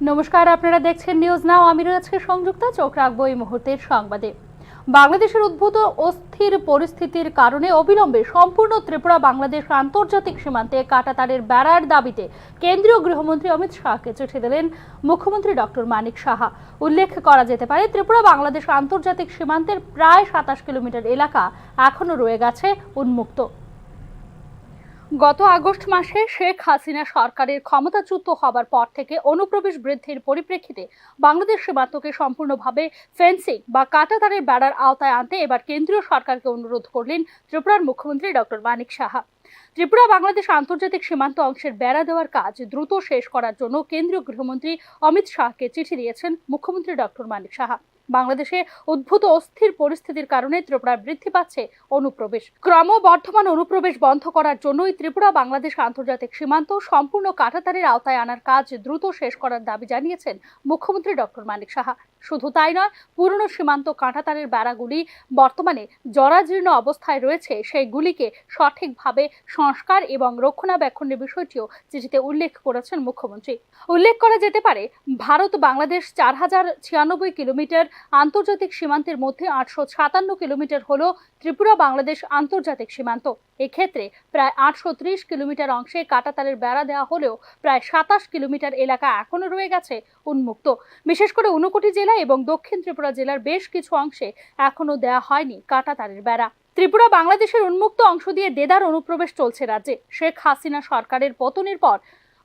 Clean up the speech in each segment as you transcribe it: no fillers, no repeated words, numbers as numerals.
নমস্কার, আপনারা দেখছেন নিউজ নাও। আমি রয়েছে সংযুক্তা। চোখ রাখবো এই মুহূর্তের সংবাদে। বাংলাদেশের উদ্ভূত অস্থির পরিস্থিতির কারণে অবিলম্বে সম্পূর্ণ ত্রিপুরা বাংলাদেশ আন্তর্জাতিক সীমান্তে কাঁটাতারের বেড়ার দাবিতে কেন্দ্রীয় গৃহমন্ত্রী অমিত শাহকে চিঠি দিলেন মুখ্যমন্ত্রী ডক্টর মানিক সাহা। উল্লেখ করা যেতে পারে, ত্রিপুরা বাংলাদেশ আন্তর্জাতিক সীমান্তের প্রায় ২৭ কিলোমিটার এলাকা এখনো রয়ে গেছে উন্মুক্ত। গত আগস্ট মাসে শেখ হাসিনা সরকারের ক্ষমতাচ্যুত হবার পর থেকে অনুপ্রবেশ বৃদ্ধির পরিপ্রেক্ষিতে বাংলাদেশ সীমান্তকে সম্পূর্ণভাবে ফেন্সিং বা কাঁটাতারের বেড়ার আওতায় আনতে এবার কেন্দ্রীয় সরকারকে অনুরোধ করলেন ত্রিপুরার মুখ্যমন্ত্রী ডক্টর মানিক সাহা। ত্রিপুরা বাংলাদেশ আন্তর্জাতিক সীমান্ত অংশের বেড়া দেওয়ার কাজ দ্রুত শেষ করার জন্য কেন্দ্রীয় গৃহমন্ত্রী অমিত শাহকে চিঠি দিয়েছেন মুখ্যমন্ত্রী ডক্টর মানিক সাহা। বাংলাদেশে উদ্ভূত অস্থির পরিস্থিতির কারণে ত্রিপুরায় বৃদ্ধি পাচ্ছে অনুপ্রবেশ। ক্রমবর্ধমান অনুপ্রবেশ বন্ধ করার জন্যই ত্রিপুরা বাংলাদেশ আন্তর্জাতিক সীমান্ত সম্পূর্ণ কাঁটাতারের আওতায় আনার কাজ দ্রুত শেষ করার দাবি জানিয়েছেন মুখ্যমন্ত্রী ডক্টর মানিক সাহা। শুধু তাই নয়, পুরনো সীমান্ত কাঁটাতারের বেড়াগুলি বর্তমানে জরাজীর্ণ অবস্থায় রয়েছে, সেইগুলিকে সঠিকভাবে সংস্কার এবং রক্ষণাবেক্ষণের বিষয়টিও চিঠিতে উল্লেখ করেছেন মুখ্যমন্ত্রী। উল্লেখ করা যেতে পারে, ভারত বাংলাদেশ ৪,০৯৬ কিলোমিটার আন্তর্জাতিক সীমান্তের মধ্যে ৮৫৭ কিলোমিটার হলো ত্রিপুরা বাংলাদেশ আন্তর্জাতিক সীমান্ত। এক্ষেত্রে প্রায় ৮৩০ কিলোমিটার অংশে কাঁটাতারের বেড়া দেওয়া হলেও প্রায় ২৭ কিলোমিটার এলাকা এখনো রয়ে গেছে উন্মুক্ত। বিশেষ করে ঊনকোটি জেলা এবং দক্ষিণ ত্রিপুরা জেলার বেশ কিছু অংশে এখনো দেওয়া হয়নি কাঁটাতারের বেড়া। ত্রিপুরা বাংলাদেশের উন্মুক্ত অংশ দিয়ে দেদার অনুপ্রবেশ চলছে রাজ্যে। শেখ হাসিনা সরকারের পতনের পর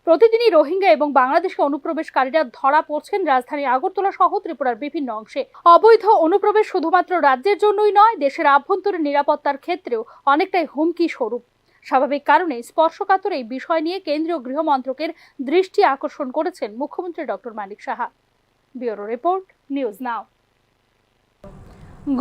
প্রতিদিনই রোহিঙ্গা এবং বাংলাদেশে অনুপ্রবেশকারীরা ধরা পড়ছেন রাজধানী আগরতলা সহ ত্রিপুরার বিভিন্ন অংশে। অবৈধ অনুপ্রবেশ শুধুমাত্র রাজ্যের জন্যই নয়, দেশের আভ্যন্তরীণ নিরাপত্তার ক্ষেত্রেও অনেকটাই হুমকি স্বরূপ। স্বাভাবিক কারণে স্পর্শকাতর এই বিষয় নিয়ে কেন্দ্রীয় গৃহ মন্ত্রকের দৃষ্টি আকর্ষণ করেছেন মুখ্যমন্ত্রী doctor Manik Saha. Bureau report, news now.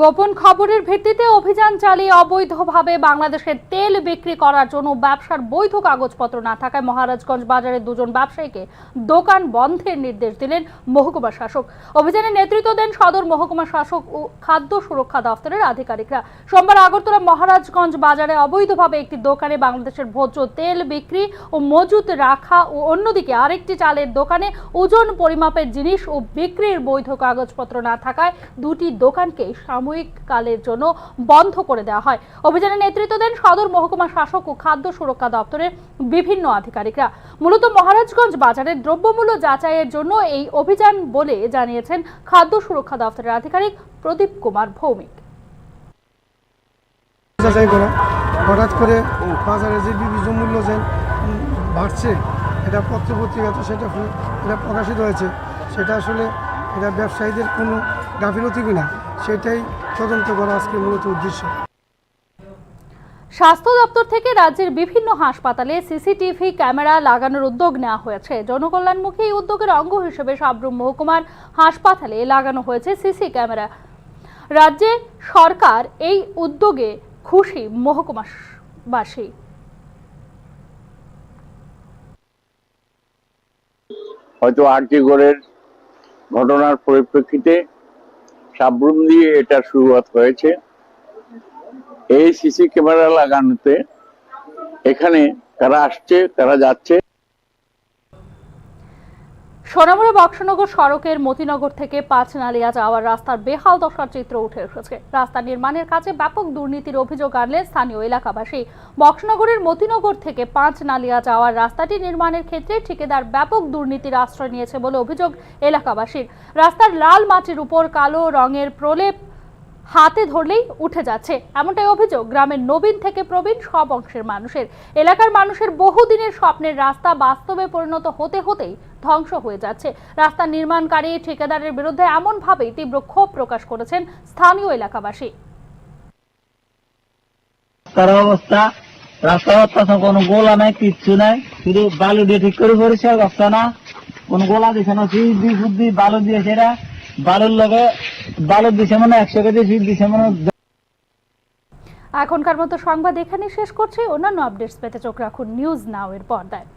গোপন খবরের ভিত্তিতে অভিযান চালিয়ে অবৈধভাবে বাংলাদেশে তেল বিক্রি করার জন্য ব্যবসার বৈধ কাগজপত্র না থাকায় মহারাজগঞ্জ বাজারের দুজন ব্যবসায়ীকে দোকান বন্ধের নির্দেশ দিলেন মহকুমা শাসক। অভিযানে নেতৃত্ব দেন সদর মহকুমা শাসক ও খাদ্য সুরক্ষা দপ্তরের আধিকারিকরা। সোমবার আগরতলা মহারাজগঞ্জ বাজারে অবৈধভাবে একটি দোকানে বাংলাদেশের ভোজ্য তেল বিক্রি ও মজুত রাখা ও অন্যদিকে আরেকটি চালের দোকানে ওজন পরিমাপের জিনিস ও বিক্রির বৈধ কাগজপত্র না থাকায় দুটি দোকানকে সাময়িক কালের জন্য বন্ধ করে দেওয়া হয়। অভিযানে নেতৃত্ব দেন সদর মহকুমা শাসক ও খাদ্য সুরক্ষা দপ্তরের বিভিন্ন আধিকারিকরা। মূলত মহারাজগঞ্জ বাজারের দ্রব্যমূল্য যাচাইয়ের জন্য এই অভিযান বলে জানিয়েছেন খাদ্য সুরক্ষা দপ্তরের আধিকারিক প্রদীপ কুমার ভৌমিক। হঠাৎ করে বাজারে যে বিভিন্ন মূল্য যে বাড়ছে, এটা পত্রপত্রিকাতে সেটা প্রকাশিত হয়েছে, সেটা আসলে এটা ব্যবসায়ীদের কোনো গাফিলতি কিনা সেটাই তদন্ত করা আজকে মূলত উদ্দেশ্য। স্বাস্থ্য দপ্তর থেকে রাজ্যের বিভিন্ন হাসপাতালে সিসিটিভি ক্যামেরা লাগানোর উদ্যোগ নেওয়া হয়েছে। জনকল্যাণমুখী এই উদ্যোগের অঙ্গ হিসেবে সাবরুম মহকুমার হাসপাতালে লাগানো হয়েছে সিসি ক্যামেরা। রাজ্যে সরকার এই উদ্যোগে খুশি মহকুমাবাসী। হয়তো আরটিগড়ের ঘটনার পরিপ্রেক্ষিতে সাবরুম দিয়ে এটা শুরুয়াত হয়েছে। এই সিসি ক্যামেরা লাগানোতে এখানে কারা আসছে কারা যাচ্ছে। সোনামুড়া বক্সনগর সড়কের মতিনগর থেকে পাঁচনালিয়া যাওয়ার রাস্তার বেহাল দশার চিত্র উঠে এসেছে। রাস্তা নির্মাণের কাজে ব্যাপক দুর্নীতির অভিযোগ আনলেন স্থানীয় এলাকাবাসী। বক্সনগরের মতিনগর থেকে পাঁচনালিয়া যাওয়ার রাস্তাটি নির্মাণের ক্ষেত্রে ঠিকাদার ব্যাপক দুর্নীতির আশ্রয় নিয়েছে বলে অভিযোগ এলাকাবাসীর। রাস্তার লাল মাটির উপর কালো রঙের প্রলেপ হাতে ধরলেই উঠে যাচ্ছে, এমনটাই অভিযোগ গ্রামের নবীন থেকে প্রবীণ সব অংশের মানুষের। এলাকার মানুষের বহুদিনের স্বপ্নের রাস্তা বাস্তবে পরিণত হতে হতেই ধ্বংস হয়ে যাচ্ছে। রাস্তা নির্মাণকারী ঠিকাদারের বিরুদ্ধে এমনভাবেই তীব্র ক্ষোভ প্রকাশ করেছেন স্থানীয় এলাকাবাসী। তার অবস্থা রাস্তা কোনো গোলা নাই, কিচ্ছু নাই, শুধু বালু দিয়ে ঠিক করে পরিষ্কার রাস্তা না, কোন গোলা দিছে না, বালু দিয়ে সেটা বালুর লগে বালু দিছে মানে ১০০ কেজি ফিট দিছে মানে। এখনকার মতো সংবাদ এখানে শেষ করছি। অন্যান্য আপডেটস পেতে চোখ রাখুন নিউজ নাও এর পর্দায়।